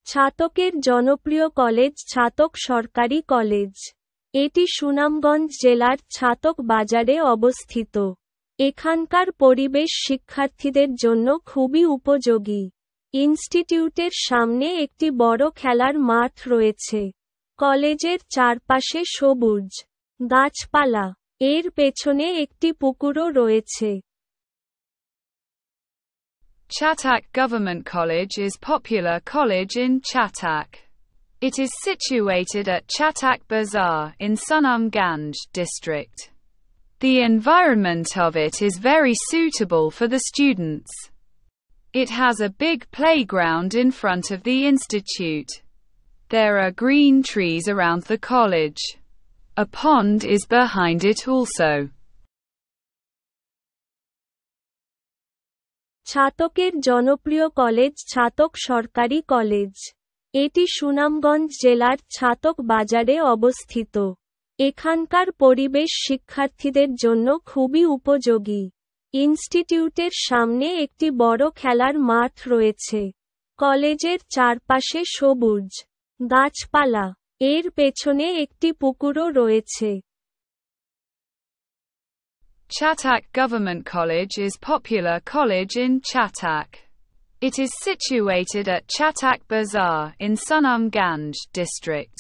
ছাতকের জনপ্রিয় কলেজ ছাতক সরকারি কলেজ। এটি সুনামগঞ্জ জেলার ছাতক বাজারে অবস্থিত। এখানকার পরিবেশ শিক্ষার্থীদের জন্য খুবই উপযোগী। ইনস্টিটিউটের সামনে একটি বড় খেলার মাঠ রয়েছে। কলেজের চারপাশে সবুজ গাছপালা, এর পেছনে একটি পুকুরও রয়েছে। Chatak Government College is popular college in Chatak. It is situated at Chatak Bazaar in Sunamganj district. The environment of it is very suitable for the students. It has a big playground in front of the institute. There are green trees around the college. A pond is behind it also. ছাতকের জনপ্রিয় college Chhatak সরকারি college. এটি সুনামগঞ্জ জেলার ছাতক বাজারে অবস্থিত। এখানকার পরিবেশ শিক্ষার্থীদের জন্য খুবই উপযোগী। ইনস্টিটিউটের সামনে একটি বড় খেলার মাঠ রয়েছে। কলেজের চারপাশে সবুজ গাছপালা, এর পেছনে একটি পুকুরও রয়েছে। Chatak Government College is popular college in Chatak. It is situated at Chatak Bazaar in Sunamganj district.